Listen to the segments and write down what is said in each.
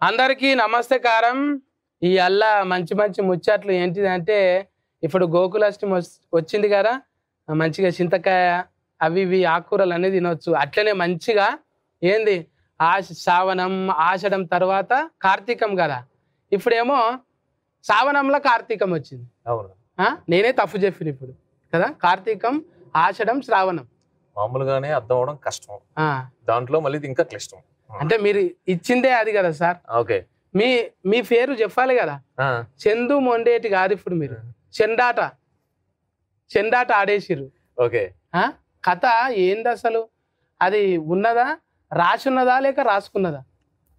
అందరికీ నమస్కారం. ఈ అల్లా మంచి మంచి ముచ్చట్లు ఏంటిదంటే ఇప్పుడు గోకులాష్టమి వచ్చింది కదా, మంచిగా చింతకాయ అవి ఇవి ఆకుకూరలు అనేది తినొచ్చు. అట్లనే మంచిగా ఏంది శ్రావణం ఆషాఢం తర్వాత కార్తీకం కదా, ఇప్పుడేమో శ్రావణంలో కార్తీకం వచ్చింది. అవును, నేనే తప్పు చెప్పిన ఇప్పుడు కదా. కార్తీకం ఆషాఢం శ్రావణం మామూలుగానే అర్థం అవడం కష్టం, దాంట్లో మళ్ళీ ఇంకా క్లిష్టం. అంటే మీరు ఇచ్చిందే అది కదా సార్. ఓకే, మీ పేరు చెప్పాలి కదా. చందు మొండేటి కాదు, ఇప్పుడు మీరు చెండాట ఆడేసిర్రు. ఓకే, కథ ఏంది అసలు? అది ఉన్నదా, రాసున్నదా లేక రాసుకున్నదా?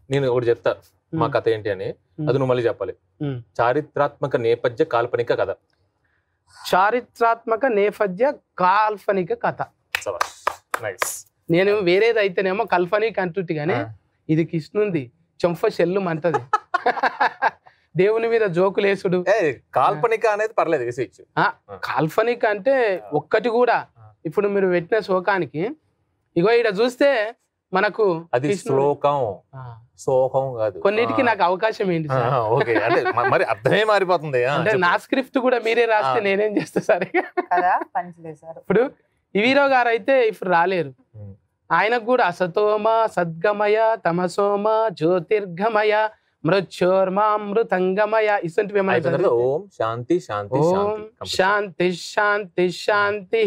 నేను ఒకటి చెప్తా మా కథ ఏంటి అని, అది నువ్వు మళ్ళీ చెప్పాలి. చారిత్రాత్మక నేపథ్య కాల్పనిక కథ. చారిత్రాత్మక నేపథ్య కాల్పనిక కథ. నేను వేరేది అయితేనేమో కల్పనిక అంటుంటి గానీ ఇది కృష్ణుంది చెంఫ చెల్లు అంటది. దేవుని మీద జోకులేసుడు. కాల్పనిక అనేది పర్లేదు వేసేయచ్చు. కాల్పనిక అంటే ఒక్కటి కూడా ఇప్పుడు మీరు పెట్టిన శోకానికి ఇగో ఇక్కడ చూస్తే మనకు అది శ్లోకం, సోహం కాదు. కొన్నిటికి నాకు అవకాశం ఏంటి మరి అర్థమే మారిపోతుంది. అంటే నా స్క్రిప్ట్ కూడా మీరే రాస్తే నేనేం చేస్తా సరే. ఇప్పుడు ఇవీరో గారు అయితే ఇప్పుడు రాలేరు. ఆయనకు కూడా అసతోమ సద్గమయ తమసోమ జ్యోతిర్గమయ మృత్యోర్మామృతంగమయ ఇసంటివి ఏమైనా ఓం శాంతి శాంతి ఓం శాంతి శాంతి శాంతి.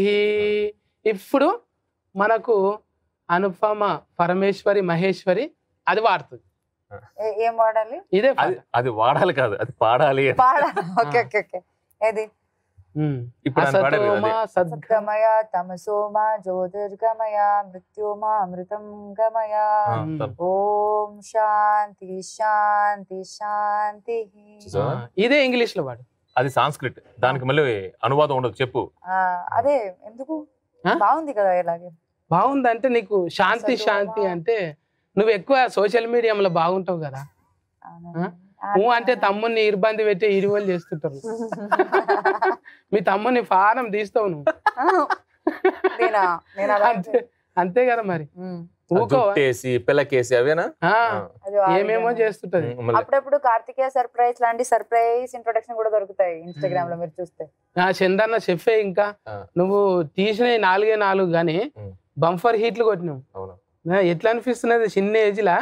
ఇప్పుడు మనకు అనుపమ పరమేశ్వరి మహేశ్వరి అది వాడుతుంది. ఏం వాడాలి? ఇదే అది వాడాలి కాదు, అది పాడాలి. సద్గమయ తమసోమ జ్యోతిర్గమయ మృత్యోమా అమృతం గమయ ఓం శాంతి శాంతి శాంతి. ఇదే ఇంగ్లీష్ లో వాడు, అది సాంస్క్రిట్, దానికి మళ్ళీ అనువాదం ఉండదు. చెప్పు. అదే ఎందుకు బాగుంది కదా. ఇలాగే బాగుందంటే నీకు శాంతి శాంతి అంటే నువ్వు ఎక్కువ సోషల్ మీడియాలో బాగుంటావు కదా. నువ్వు అంటే తమ్ముని ఇబ్బంది పెట్టి ఇరువలు చేస్తుంటారు. మీ తమ్ముని ఫారం తీస్తావు నువ్వు. అంతే కదా మరి. పిల్లకేసి అవేనా ఏమేమో చేస్తుంటది. అప్పుడప్పుడు కార్తికేయ సర్ప్రైజ్ లాంటి సర్ప్రైజ్ ఇంట్రొడక్షన్ కూడా దొరుకుతాయి ఇన్స్టాగ్రామ్ లో మీరు చూస్తే. చందన్న చెప్పే ఇంకా నువ్వు తీసిన 4 గానీ బంఫర్ హీట్లు కొట్టినావు. ఎట్లా అనిపిస్తున్నది? చిన్న ఏజ్ లా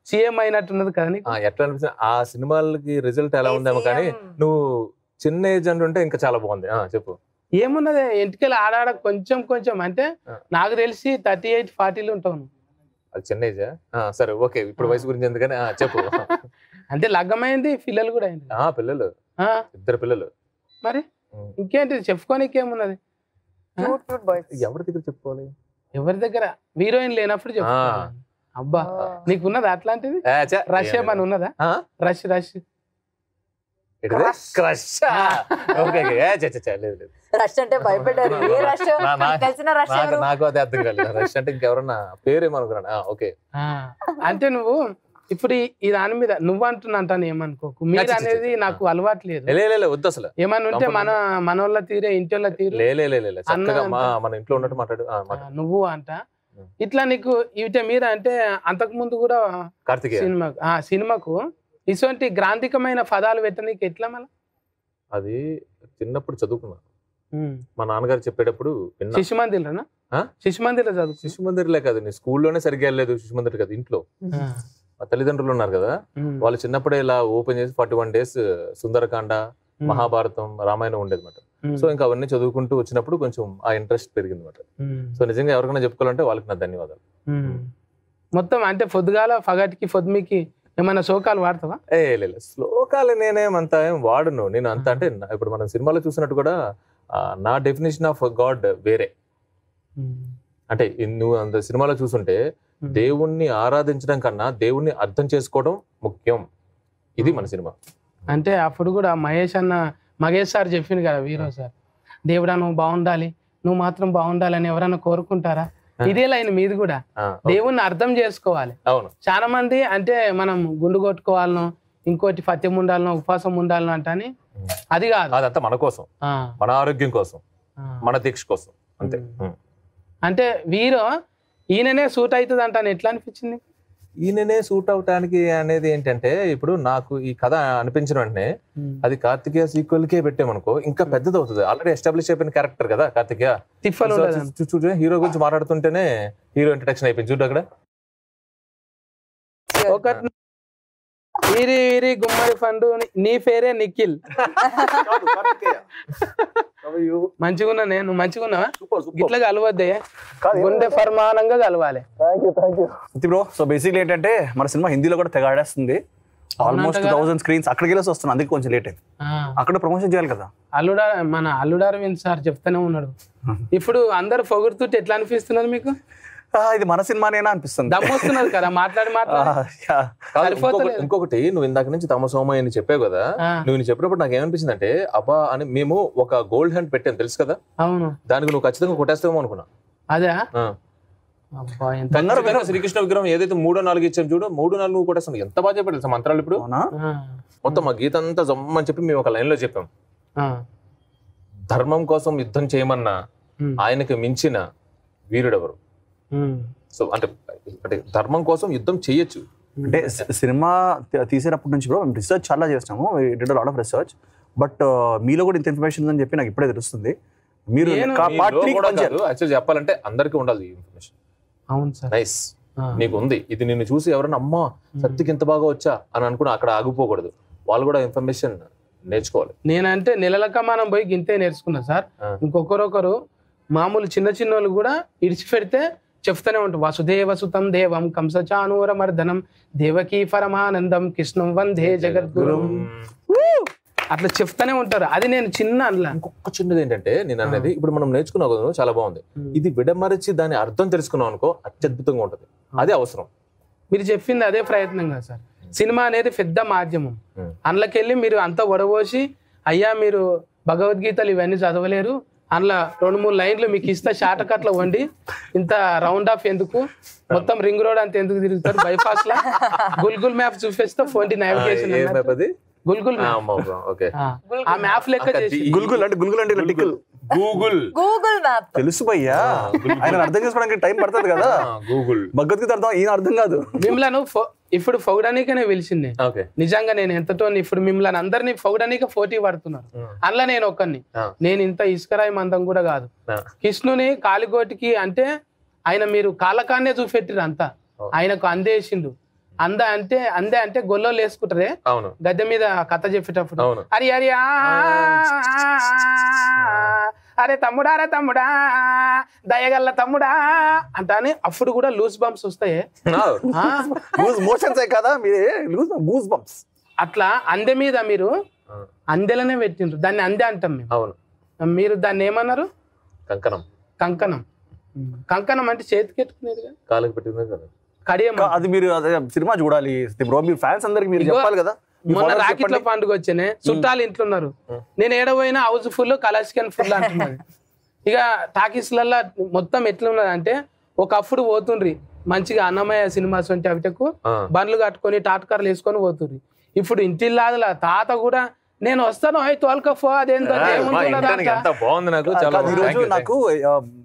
సీఎం అయినట్టున్నది కదా నీకు. ఎట్లా అనిపిస్తుంది? ఆ సినిమాలకి రిజల్ట్ ఎలా ఉందేమో కానీ నువ్వు చిన్న ఏజ్ అంటుంటే ఇంకా చాలా బాగుంది. చెప్పు. ఏమున్నది ఎంటికలు ఆడాడ కొంచెం కొంచెం అంటే నాకు తెలిసి 38-40 ఉంటావు. అది చిన్న ఏజ్. సరే ఓకే, ఇప్పుడు వయసు గురించి ఎందుకని చెప్పు. అంటే లగ్గమైంది, పిల్లలు కూడా అయింది. పిల్లలు 2 పిల్లలు. మరి ఇంకేంటి చెప్పుకోనికి ఏమున్నది? ఎవరి దగ్గర చెప్పుకోవాలి? ఎవరి దగ్గర? హీరోయిన్ లేనప్పుడు చెప్పు. అబ్బా నీకున్నదా అట్లాంటిది? రష్ ఏమని ఉన్నదా? రష్ రష్ అంటే భయపడ్డారు. నాకు అదే అర్థం కాలేదు. రష్ అంటే ఇంకెవరన్నా పేరేమనుకున్నాను. ఓకే, అంటే నువ్వు ఇప్పుడు ఈ దాని మీద నువ్వు అంటున్నాను ఏమనుకోకు. మీరు అనేది నాకు అలవాటు లేదు. వద్దు అసలు. ఏమన్నా ఉంటే మన వాళ్ళ తీరే ఇంటి వాళ్ళ తీరే మన ఇంట్లో ఉన్నట్టు మాట్లాడు. నువ్వు అంట ఇట్లా నీకు ఇవిటే మీద అంటే అంతకు ముందు కూడా కార్తికేయ సినిమాకు ఇటువంటి గ్రాంధికమైన పదాలు పెట్టనీకి ఎట్లా మళ్ళీ? అది చిన్నప్పుడు చదువుకున్నా. మా నాన్నగారు చెప్పేటప్పుడు శిశు మందిర్లోనా? శిశు మందిర్లో చదువు? శిశు మందిర్లే కాదు, నేను స్కూల్లోనే సరిగ్గా వెళ్ళలేదు. శిశు మందిర్ కాదు, ఇంట్లో మా తల్లిదండ్రులు ఉన్నారు కదా, వాళ్ళు చిన్నప్పుడే ఇలా ఓపెన్ చేసి 41 days సుందరకాండ, మహాభారతం, రామాయణం ఉండేది అనమాట. సో ఇంకా అవన్నీ చదువుకుంటూ వచ్చినప్పుడు కొంచెం ఆ ఇంట్రెస్ట్ పెరిగింది అనమాట. సో నిజంగా ఎవరికైనా చెప్పుకోవాలంటే వాళ్ళకి నా ధన్యవాదాలు. మొత్తం అంటే పొద్దుగాల పగటికి పొద్దుమికి ఏమైనా శ్లోకాలు వాడతావా? లేదు, శ్లోకాలు నేనేమంత ఏం వాడును. నేను అంత అంటే ఇప్పుడు మనం సినిమాలో చూసినట్టు కూడా నా డెఫినేషన్ ఆఫ్ గాడ్ వేరే. అంటే నువ్వు అంత సినిమాలో చూసుంటే దేవుణ్ణి ఆరాధించడం కన్నా దేవుణ్ణి అర్థం చేసుకోవడం ముఖ్యం. ఇది మన సినిమా. అంటే అప్పుడు కూడా మహేష్ సార్ చెప్పింది కదా, వీరో సార్, దేవుడా నువ్వు బాగుండాలి, నువ్వు మాత్రం బాగుండాలి అని ఎవరైనా కోరుకుంటారా? ఇదే లైన్ మీది కూడా. దేవుణ్ణి అర్థం చేసుకోవాలి. చాలా మంది అంటే మనం గుండు కొట్టుకోవాలనో ఇంకోటి పత్యం ఉండాలనో ఉపవాసం ఉండాలనో అంటని అది కాదు. అదంతా మన కోసం, మన ఆరోగ్యం కోసం, మన దీక్ష కోసం అంతే. అంటే వీరో ఈయననే సూట్ అవుతుంది అంటాను. ఎట్లా అనిపించింది? ఈయననే సూట్ అవటానికి అనేది ఏంటంటే ఇప్పుడు నాకు ఈ కథ అనిపించిన వెంటనే అది కార్తికేయ సీక్వెల్ కే పెట్టామనుకో ఇంకా పెద్దది అవుతుంది. ఆల్రెడీ ఎస్టాబ్లిష్ అయిపోయిన క్యారెక్టర్ కదా కార్తికేయ. చూడు హీరో గురించి మాట్లాడుతుంటేనే హీరో ఇంట్రడక్షన్ అయిపోయింది. చూడు అక్కడ ఒకటి గుమ్మడి పండు నీ పేరే నిఖిల్. మంచిగున్నా నేను మంచిగున్నావా? ఇట్లా కలవద్దే, గుండె ఫర్మానంగా కలవాలి. బ్రో సో బేసిక్లీ ఏంటంటే మన సినిమా హిందీలో కూడా తెగ ఆడేస్తుంది. ఆల్మోస్ట్ 1000 స్క్రీన్స్ అక్కడికి వెళ్ళి వస్తున్నాను, అందుకే కొంచెం లేట్ అయింది. అక్కడ ప్రమోషన్ చేయాలి కదా. మన అల్లుడు అరవింద్ సార్ చెప్తానే ఉన్నాడు. ఇప్పుడు అందరు పొగుడుతుంటే ఎట్లా అనిపిస్తున్నది మీకు? ఇది మన సినిమానేనా అనిపిస్తుంది. దమ్మొస్తున్నారు కదా మాట్లాడి. ఇంకొకటి నువ్వు ఇందాక నుంచి తమ సోమయ్య అని చెప్పావు కదా, నువ్వు చెప్పినప్పుడు నాకు ఏమనిపించింది అంటే అబ్బా అని మేము ఒక గోల్డ్ హ్యాండ్ పెట్టాను తెలుసు కదా. అవును, దానికి నువ్వు ఖచ్చితంగా కొట్టేస్తావేమో అనుకున్నా. అదే శ్రీకృష్ణ విగ్రహం ఏదైతే 3-4 ఇచ్చాం చూడు, 3-4 నువ్వు కొట్టేస్తాను. ఎంత బాగా చెప్పాడు తెలుసా మంత్రాలు. ఇప్పుడు మొత్తం మా గీత అంతా జమ్మని చెప్పి మేము ఒక లైన్ లో చెప్పాం. ధర్మం కోసం యుద్ధం చేయమన్నా ఆయనకు మించిన వీరుడెవరు. సో అంటే ధర్మం కోసం యుద్ధం చేయొచ్చు. అంటే సినిమా తీసేటప్పటి నుంచి కూడా మేము రీసెర్చ్ చాలా చేసినాము, did lot of research. But మీలో కూడా ఇంత ఇన్ఫర్మేషన్ ఉందని చెప్పి నాకు ఇప్పుడే తెలుస్తుంది. మీరు యాక్చువల్లీ చెప్పాలంటే అందరికీ ఉండాలి ఈ ఇన్ఫర్మేషన్. అవును సార్, నైస్. నీకు ఉంది ఇది, నిన్ను చూసి ఎవరన్నా అమ్మా సత్యకి ఇంత బాగా వచ్చా అని అనుకుని అక్కడ ఆగిపోకూడదు. వాళ్ళు కూడా ఇన్ఫర్మేషన్ నేర్చుకోవాలి. నేనంటే నెలలక మనం పోయి గింతే నేర్చుకున్నా సార్. ఇంకొకరొకరు మామూలు చిన్న వాళ్ళు కూడా ఇడిచిపెడితే చెప్తానే ఉంటాం. వసుదేవ సుతం దేవం కంసచానూర మర్దనం దేవకీ పరమానందం కృష్ణం వందే జగద్గురు అట్లా చెప్తానే ఉంటారు. అది నేను చిన్న అట్లా. ఇంకొక చిన్నది ఏంటంటే నేను అనేది ఇప్పుడు మనం నేర్చుకున్నాం కదా, చాలా బాగుంది. ఇది విడమరిచి దాని అర్థం తెలుసుకున్నాం అనుకో అత్యద్భుతంగా ఉంటది. అదే అవసరం. మీరు చెప్పింది అదే ప్రయత్నం కదా సార్. సినిమా అనేది పెద్ద మాధ్యమం. అందులోకెళ్ళి మీరు అంతా ఒడబోసి అయ్యా మీరు భగవద్గీతలు ఇవన్నీ చదవలేరు, అందులో 2-3 లైన్లు మీకు ఇస్తా షార్ట్ కట్లో వండి ఇంత రౌండ్ ఆఫ్ ఎందుకు, మొత్తం రింగ్ రోడ్ అంత ఎందుకు తిరుగుతారు, బైపాస్ లా గుల్గుల్ మ్యాప్ చూపిస్తా ఫోన్ నావిగేషన్ గుల్గుల్ ఆ మ్యాప్ లెక్క చేసి గుల్గుల్ అంటే గూగుల్ మ్యాప్ తెలుసు భయ్యా. ఆయన అర్థం చేసుకోవడానికి టైం పడుతుంది కదా. గూగుల్ భగవద్గీత అర్థం ఈయన అర్థం కాదు. మిమ్మల్ని ఇప్పుడు పొగడానికనే పిలిచింది. నిజంగా నేను ఎంతటో ఇప్పుడు మిమ్మల్ని అందరినీ పొగడానిక పోటీ పడుతున్నారు. అందులో నేను ఒక్కడిని. నేను ఇంత ఇసుకరాయి మందం కూడా కాదు. కృష్ణుని కాలిగోటికి అంటే ఆయన మీరు కాలకాన్నే చూపెట్టిరు అంతా. ఆయనకు అందేసిండు. అందే అంటే గొల్లో వేసుకుంటారే గద్దె మీద కథ చెప్పేటప్పుడు అరే అరే అరే తమ్ముడా దయగల్ల తమ్ముడా అంటానే అప్పుడు కూడా లూజ్ బంప్స్ వస్తాయి. అట్లా అందె మీద మీరు అందెలనే పెట్టిండ్రు. దాన్ని అందే అంటాం మేము. మీరు దాన్ని ఏమన్నారు? కంకణం అంటే చేతికి ఎట్టుకునేది కదా, కాళ్ళకి పెట్టింది కదా. అది మీరు సినిమా చూడాలి బ్రో. మీరు ఫ్యాన్స్ అందరికి మీరు చెప్పాలి కదా. మొన్న రాకెట్ల పండుగ వచ్చానే, చుట్టాలు ఇంట్లో ఉన్నారు. నేను ఏడపోయినా హౌస్ ఫుల్ కలాచికన్ ఫుల్ అంటున్నది. ఇక టాకీస్లల్లో మొత్తం ఎట్లున్నది అంటే ఒకప్పుడు పోతుండ్రి మంచిగా అన్నమయ్య సినిమాస్ వంటి అవిటకు బండ్లు కట్టుకొని టాటకార్లు వేసుకొని పోతుండ్రి. ఇప్పుడు ఇంటిల్లాదల తాత కూడా నేను వస్తాను తోల్కఫో అదేంటో నాకు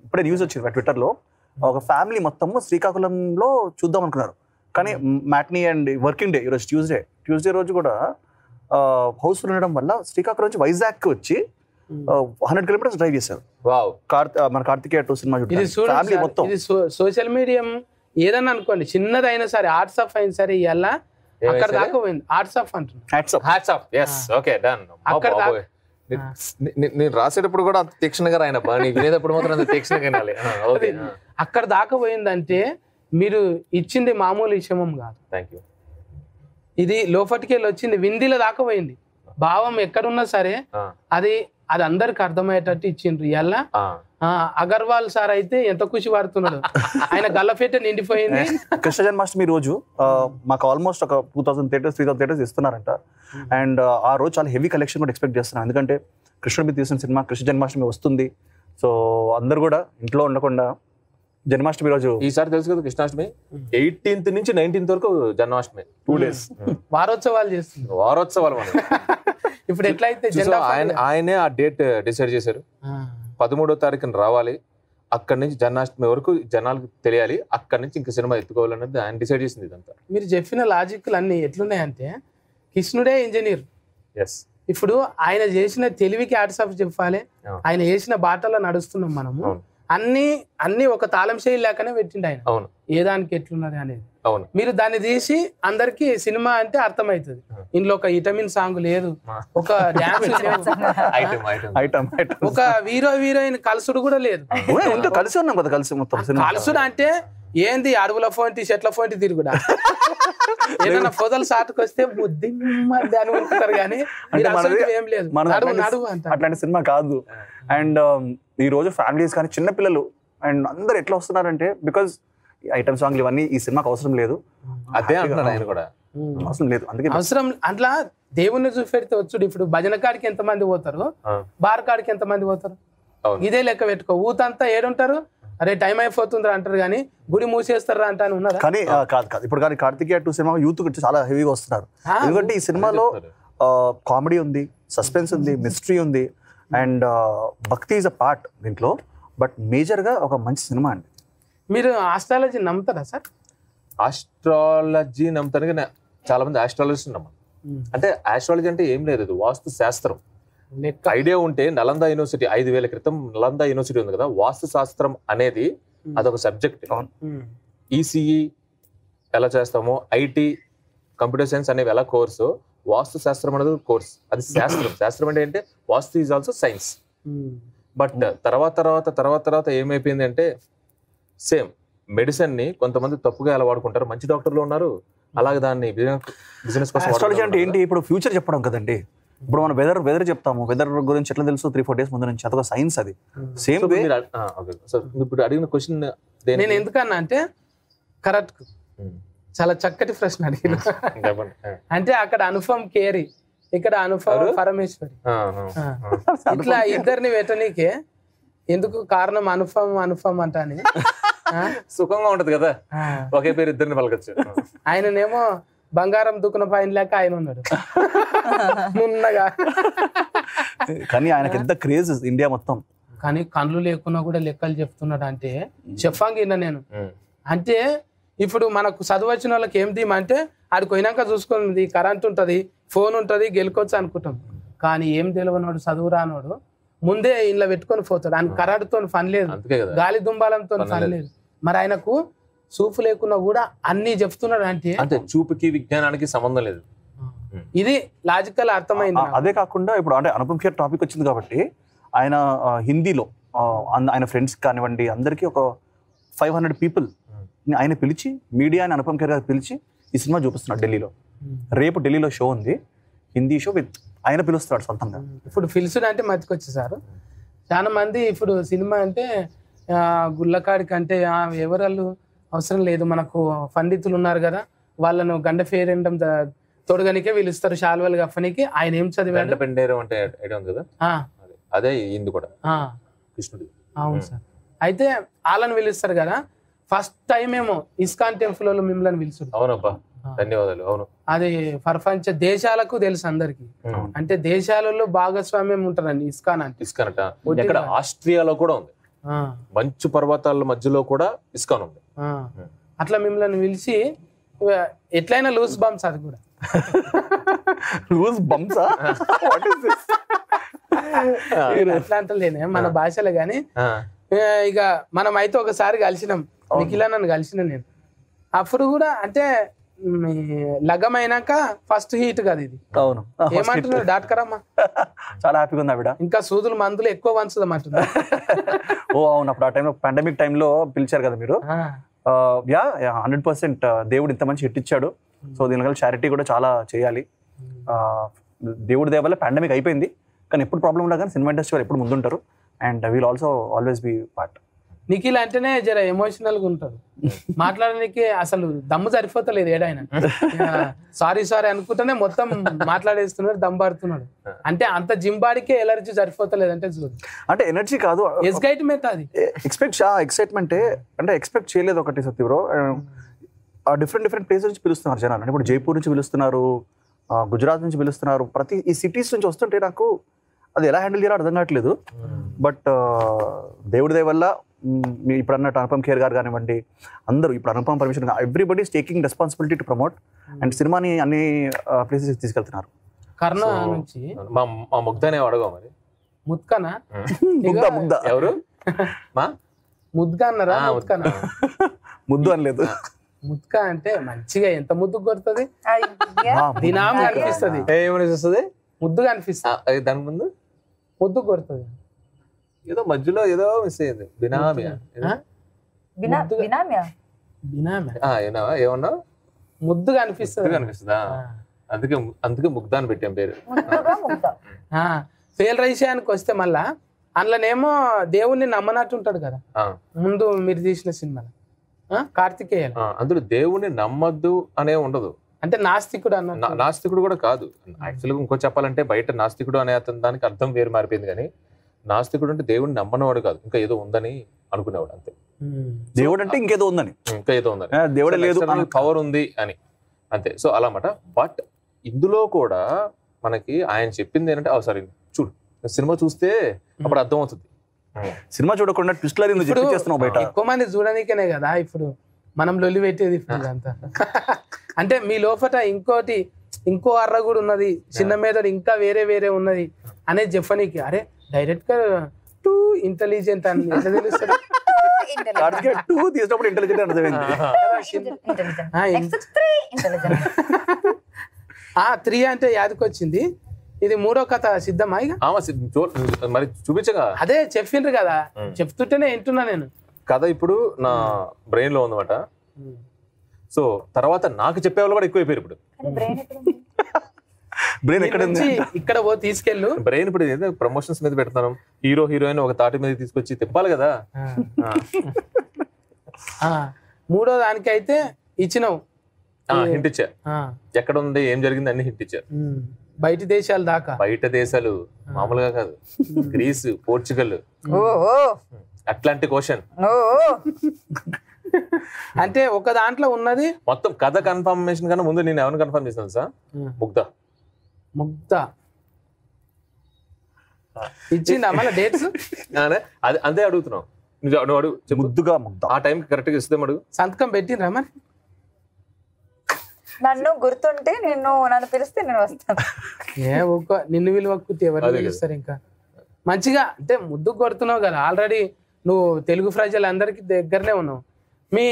ఇప్పుడే న్యూస్ వచ్చింది ట్విట్టర్ లో. ఒక ఫ్యామిలీ మొత్తము శ్రీకాకుళంలో చూద్దాం అనుకున్నారు, కానీ మ్యాట్నీ అండ్ వర్కింగ్ డే ఈరోజు ట్యూస్డే రోజు కూడా హౌస్ఫుల్ ఉండడం వల్ల శ్రీకాకుళం నుంచి వైజాగ్ వచ్చి 100 కిలోమీటర్స్ డ్రైవ్ చేశారు. మన కార్తికేయ 2 సినిమా ఫ్యామిలీ మొత్తం. సోషల్ మీడియా ఏదన్నా అనుకోండి, చిన్నదైనా సరే ఆర్ట్స్ ఆఫ్ అయినా సరే ఇవాళ అక్కడ దాకా పోయింది. ఆర్ట్స్ ఆఫ్ అంటున్నా. నేను రాసేటప్పుడు కూడా అంత తీక్షణగా రాయన, వినేటప్పుడు మాత్రం అంత తీక్షణగా వినాలి. అక్కడ దాకా పోయిందంటే మీరు ఇచ్చింది మామూలు విషయం కాదు. Thank you. ఇది లోపటికెళ్ళి వచ్చింది, విందిల దాకా పోయింది. భావం ఎక్కడున్నా సరే అది అందరికి అర్థమయ్యేటట్టు ఇచ్చిండ్రు. ఇవాళ అగర్వాల్ సార్ అయితే ఎంత ఖుషి పడుతున్నాడు, ఆయన గల్లపేట నిండిపోయింది. కృష్ణ జన్మాష్టమి రోజు మాకు ఆల్మోస్ట్ ఒక 2000 థియేటర్స్ 3000 థియేటర్స్ ఇస్తున్నారంట. అండ్ ఆ రోజు చాలా హెవీ కలెక్షన్ కూడా ఎక్స్పెక్ట్ చేస్తున్నాను, ఎందుకంటే కృష్ణుడి మీద తీసిన సినిమా కృష్ణ జన్మాష్టమి వస్తుంది. సో అందరు కూడా ఇంట్లో ఉండకుండా జన్మాష్టమి రోజు ఈసారి తెలుసు కదా కృష్ణాష్టమి 18th నుంచి 19th వరకు జన్మాష్టమి 2 days వారోత్సవాలు చేస్తుంది. వారోత్సవాలు ఇప్పుడు ఎట్లయితే ఆయనే ఆ డేట్ డిసైడ్ చేశారు. 13వ తారీఖున రావాలి, అక్కడి నుంచి జన్మాష్టమి వరకు జనాలకు తెలియాలి, అక్కడి నుంచి ఇంకా సినిమా ఎత్తుకోవాలనేది ఆయన డిసైడ్ చేసింది ఇదంతా. మీరు చెప్పిన లాజిక్లు అన్ని ఎట్లున్నాయంటే కృష్ణుడే ఇంజనీర్. ఎస్, ఇప్పుడు ఆయన చేసిన తెలివికి హ్యాట్స్ ఆఫ్ చెప్పాలి. ఆయన వేసిన బాటలో నడుస్తున్నాం మనము. అన్ని ఒక తాళం చేయి లేకనే పెట్టిండు ఆయన. అవును, ఏ దానికి ఎట్లున్నది అనేది. అవును, మీరు దాన్ని తీసి అందరికి సినిమా అంటే అర్థమవుతుంది. ఇందులో ఒక విటమిన్ సాంగ్ లేదు, ఒక డాన్స్ ఒక హీరోయిన్ కలుసుడు కూడా లేదు. కలిసి ఉన్నాం కదా, కలిసి మొత్తం కలుసుడు అంటే ఏంది అడవుల ఫోన్ చెట్ల ఫోన్ తిరుగుడా. ఏదైనా ఫోటోలు సాటుకు వస్తే బుద్ధి అని అనుకుంటారు కానీ ఏం లేదు. అట్లాంటి సినిమా కాదు. అండ్ ఈ రోజు ఫ్యామిలీస్ కానీ చిన్న పిల్లలు అండ్ అందరు ఎట్లా వస్తున్నారంటే బికాజ్ ఐటమ్ సాంగ్లు ఇవన్నీ ఈ సినిమాకి అవసరం లేదు. అదే అంటున్నాడు ఆయన కూడా, అవసరం లేదు. అందుకే అవసరం అట్లా దేవుణ్ణి చూపెడితే వచ్చుడు. ఇప్పుడు భజన కాడికి ఎంతమంది పోతారు, బార్ కాడికి ఎంతమంది పోతారు, ఇదే లెక్క పెట్టుకో. ఊతంతా ఏడుంటారు, అరే టైం అయిపోతుందిరా అంటారు కానీ గుడి మూసేస్తారా అంట అని ఉన్నారు. కానీ కాదు ఇప్పుడు కానీ కార్తికేయ 2 సినిమా యూత్ చాలా హెవీగా వస్తున్నారు. ఎందుకంటే ఈ సినిమాలో కామెడీ ఉంది, సస్పెన్స్ ఉంది, మిస్టరీ ఉంది అండ్ భక్తి ఈజ్ అ పార్ట్ దీంట్లో. బట్ మేజర్ గా ఒక మంచి సినిమా అండి. మీరు ఆస్ట్రాలజీ నమ్ముతారా సార్? ఆస్ట్రాలజీ నమ్ముతారు కానీ చాలా మంది ఆస్ట్రాలజీ నమ్మరు. అంటే ఆస్ట్రాలజీ అంటే ఏం లేదు, అది వాస్తు శాస్త్రం. ఐడియా ఉంటే నలంద యూనివర్సిటీ 5,000 క్రితం నలంద యూనివర్సిటీ ఉంది కదా, వాస్తు శాస్త్రం అనేది అదొక సబ్జెక్ట్. ఈసీఈ ఎలా చేస్తామో, ఐటీ, కంప్యూటర్ సైన్స్ అనేవి ఎలా కోర్సు, వాస్తు శాస్త్రం అనేది కోర్స్. అది శాస్త్రం. శాస్త్రం అంటే ఏంటంటే వాస్తు ఈజ్ ఆల్సో సైన్స్. బట్ తర్వాత ఏమైపోయింది అంటే సేమ్ మెడిసిన్ ని కొంతమంది తప్పుగా ఎలా వాడుకుంటారు, మంచి డాక్టర్లు ఉన్నారు, అలాగే దాన్ని బిజినెస్ కోసం. ఆస్ట్రాలజీ అంటే ఏంటి? ఇప్పుడు ఫ్యూచర్ చెప్పడం కదండి. ఇప్పుడు మనం వెదర్ చెప్తాము, వెదర్ గురించి ఎట్లా తెలుసు 3-4 డేస్ ముందు నుంచి, అదొక సైన్స్. అది సేమ్ వే. ఇప్పుడు అడిగిన క్వశ్చన్ నేను ఎందుకన్నా అంటే కరెక్ట్, చాలా చక్కటి ప్రశ్న అడిగారు. అంటే అక్కడ అనుపమ్ కేరి, ఇక్కడ అనుపమ్ పరమేశ్వరి, ఇట్లా ఇద్దరిని పెట్టనీకే ఎందుకు కారణం అనుపమ్ అంటాని. సుఖంగా ఉంటది కదా, ఒకే పేరు ఇద్దరిని పలకచ్చు. ఆయననేమో బంగారం దుక్కున పైన లేక ఆయన ఉన్నాడు మున్నగా. కానీ ఆయనకి ఎంత క్రేజ్ ఇండియా మొత్తం. కానీ కళ్ళు లేకున్నా కూడా లెక్కలు చెప్తున్నాడు అంటే చెప్పంగా నేను. అంటే ఇప్పుడు మనకు చదువు వచ్చిన వాళ్ళకి ఏం ధీమంటే ఆడికి పోయినాక చూసుకుంది, కరెంట్ ఉంటుంది, ఫోన్ ఉంటుంది, గెలుకోవచ్చు అనుకుంటాం. కానీ ఏం తెలియనోడు, చదువు రానోడు ముందే ఇంట్లో పెట్టుకొని పోతాడు. ఆయన కరెంటుతో పని లేదు, గాలి దుంబాలంతో పని లేదు. మరి ఆయనకు చూపు లేకున్నా కూడా అన్ని చెప్తున్నాడు అంటే చూపుకి విజ్ఞానానికి సంబంధం లేదు. ఇది లాజికల్ అర్థమైంది. అదే కాకుండా ఇప్పుడు అంటే అనుపమ్ ఖేర్ టాపిక్ వచ్చింది కాబట్టి ఆయన హిందీలో ఆయన ఫ్రెండ్స్ కానివ్వండి అందరికీ ఒక 500 పీపుల్ ఆయన పిలిచి, మీడియాని అనుపమ్ ఖేర్ గారు పిలిచి ఈ సినిమా చూపిస్తున్నాడు ఢిల్లీలో. రేపు ఢిల్లీలో షో ఉంది, హిందీ షో, విత్ ఆయన పిలుస్తున్నాడు సొంతంగా. ఇప్పుడు పిలుచుడు అంటే మతికొచ్చేసారు చాలా మంది. ఇప్పుడు సినిమా అంటే గుళ్ళకాడికి అంటే ఎవరు అవసరం లేదు, మనకు పండితులు ఉన్నారు కదా, వాళ్ళను గండ ఫేరేయడం తొడగనికే పిలుస్తారు, శాల్వలు గఫనికి. ఆయన ఏం చదివాడు? అదే ఇందు కూడా కృష్ణుడు. అవును సార్. అయితే వాళ్ళని పిలుస్తారు కదా, ఫస్ట్ టైం ఏమో ఇస్కాన్ టెంపుల్ వాళ్ళు మిమ్మల్ని పిలుచుడు. అవునబ్బా, ధన్యవాదాలు. అవును, అది ప్రపంచ దేశాలకు తెలుసు అందరికి. అంటే దేశాలలో భాగస్వామ్యం ఉంటారండి ఇస్కాన్ అంటే. ఇస్కాన్ అంట ఎక్కడ ఆస్ట్రియాలో కూడా ఉంది, మంచు పర్వతాల మధ్యలో కూడా ఇస్కాన్ ఉంది. అట్లా మిమ్మల్ని పిలిచి ఎట్లయినా లూజ్ బంప్స్, అది కూడా లూజ్ బంప్స్ అట్లా అంటలేనే మన భాషలో. గానీ ఇక మనం అయితే ఒకసారి కలిసినాం, నిఖిలా నన్ను కలిసిన నేను. అప్పుడు కూడా అంటే లగ్గమైనాక ఫస్ట్ హీట్ కదా ఇది. అవును, ఏమంటున్నారు డాక్టర్ అమ్మా? చాలా హ్యాపీగా ఉంది ఆవిడ. ఇంకా సూదులు మందులు ఎక్కువ వంచుదామంటున్నా. ఓ అవును, అప్పుడు ఆ టైంలో పాండమిక్ టైంలో పిలిచారు కదా మీరు. 100% దేవుడు ఇంత మంచి హిట్ ఇచ్చాడు. సో దీనివల్ల చారిటీ కూడా చాలా చేయాలి. దేవుడి దయ వల్ల పాండమిక్ అయిపోయింది, కానీ ఎప్పుడు ప్రాబ్లం ఉండదు, కానీ సినిమా ఇండస్ట్రీ వాళ్ళు ఎప్పుడు ముందుంటారు. And we'll also always be part. Nikhil అంటేనే జర ఎమోషనల్ గా ఉంటాడు, మాట్లాడడానికి అసలు దమ్ము సరిపోతలేదు. ఏడైనా సారీ అనుకుంటేనే మొత్తం మాట్లాడేస్తున్నాడు, దమ్బాడుతున్నాడు. అంటే అంత జిమ్ బాడీకే ఎలర్జీ సరిపోతలేదు అంటే చూడు. అంటే ఎనర్జీ కాదు, ఎక్సైట్మెంట్. అది ఎక్సైట్మెంటే. అంటే ఎక్స్పెక్ట్ చేయలేదు ఒకటి సత్య బ్రో. డిఫరెంట్ ప్లేసెస్ నుంచి పిలుస్తున్నారు జనాలు. అంటే ఇప్పుడు జైపూర్ నుంచి పిలుస్తున్నారు, గుజరాత్ నుంచి పిలుస్తున్నారు, ప్రతి ఈ సిటీస్ నుంచి వస్తుంటే నాకు అది ఎలా హ్యాండిల్ చేయాలో అర్థం కావట్లేదు. బట్ దేవుడి దయ వల్ల ఇప్పుడు అన్నట్టు అనుపమ్ ఖేర్ గారు కానివ్వండి, అందరూ ఇప్పుడు Anupam Parameswaran everybody is taking responsibility to promote and సినిమాని అన్ని ప్లేసెస్ తీసుకెళ్తున్నారు. కర్ణ నుంచి మా ముగ్ధనే అడగా మరి ముత్కనా ముద్ద ఎవరు మా ముద్దుగా అన్నారా ముత్కనా? ముద్దు అనలేదు. ముత్క అంటే మంచిగా ఎంత ముద్దు కొడుతుంది, దినాం అనిపిస్తుంది, ఏమని వస్తుంది ముద్దుగా అనిపిస్తుంది, దాని ముందు ముద్దు కొడుతుంది. ఏదో మధ్యలో ఏదో మిస్ అయ్యింది. బినామియా ఏమన్నా ముద్దుగా అనిపిస్తుంది అనిపిస్తుందా? అందుకే ముగ్ధ అని పెట్టాం పేరు. ఫెయిల్ విషయానికి వస్తే మళ్ళా అందులోనేమో దేవుణ్ణి నమ్మనట్టు ఉంటాడు కదా ముందు మీరు తీసిన సినిమాలో కార్తికేయ. అందులో దేవుణ్ణి నమ్మద్దు అనే ఉండదు, అంటే నాస్తికుడు అన్న. నాస్తికుడు కూడా కాదు యాక్చువల్గా. ఇంకో చెప్పాలంటే బయట నాస్తికుడు అనే అతను దానికి అర్థం వేరు మారిపోయింది. కానీ నాస్తికుడు అంటే దేవుడిని నమ్మనవాడు కాదు, ఇంకా ఏదో ఉందని అనుకునేవాడు అంతే. దేవుడు అంటే ఇంకేదో ఉందని, ఇంకా ఏదో ఉందని, దేవుడే లేదు పవర్ ఉంది అని అంతే. సో అలా అన్నమాట. బట్ ఇందులో కూడా మనకి ఆయన చెప్పింది ఏంటంటే సారీ చూడు సినిమా చూస్తే అప్పుడు అర్థం అవుతుంది. సినిమా చూడకుండా ట్విస్ట్లర్ చేస్తున్నావు బయట. ఎక్కువ మంది చూడడానికేనే కదా ఇప్పుడు మనం లొల్లి పెట్టేది ఇప్పుడు అంతా. అంటే మీ లోపల ఇంకో అర్ర కూడా ఉన్నది, చిన్న మీద ఇంకా వేరే వేరే ఉన్నది అనేది చెప్పనీకి. అరే డైరెక్ట్ గా టూ ఇంటెలిజెంట్ అని ఎట్లా తెలుస్తుంది? త్రీ అంటే యాదకొచ్చింది. ఇది మూడో కథ సిద్ధమా ఇక? మరి చూపించగా అదే చెప్పిండ్రు కదా, చెప్తుంటేనే వింటున్నా నేను. కథ ఇప్పుడు నా బ్రెయిన్ లో ఉందన్నమాట. సో తర్వాత నాకు చెప్పేవాళ్ళు కూడా ఎక్కువైపోయారు. ఇప్పుడు బ్రెయిన్ ఎక్కడ ఇక్కడ తీసుకెళ్ళు. బ్రెయిన్ ఇప్పుడు ఏదో ప్రమోషన్స్ మీద పెడతాను, హీరో హీరోయిన్ ఒక తాటి మీద తీసుకొచ్చి తిప్పాలి కదా. మూడో దానికి అయితే ఇచ్చినావు, హింట్ ఇచ్చారు. ఎక్కడ ఉంది ఏం జరిగింది అన్ని హింట్ ఇచ్చారు. బయట దేశాలు దాకా, బయట దేశాలు మామూలుగా కాదు, గ్రీస్, పోర్చుగల్, అట్లాంటిక్ ఓషన్. అంటే ఒక దాంట్లో ఉన్నది మొత్తం కథ కన్ఫర్మేషన్ కన్నా ముందు నేను ఎవరిని కన్ఫర్మ్ చేస్తాను సార్? ముగ్ధ ఇచ్చిందా మళ్ళీ డేట్స్? అంతే అడుగుతున్నావు నువ్వు అడుగు. ముద్దుగా ఆ టైం కరెక్ట్ గా ఇస్తాం అడుగు. సంతకం పెట్టినరా మరి? నన్ను గుర్తుంటే నన్ను పిలిస్తే నేను వస్తాను. నిన్ను విలువక్కుతే ఎవరు పిలుస్తారు? ఇంకా మంచిగా అంటే ముద్దు కొడుతున్నావు కదా ఆల్రెడీ. నువ్వు తెలుగు ప్రజలందరికీ దగ్గరనే ఉన్నావు. మీ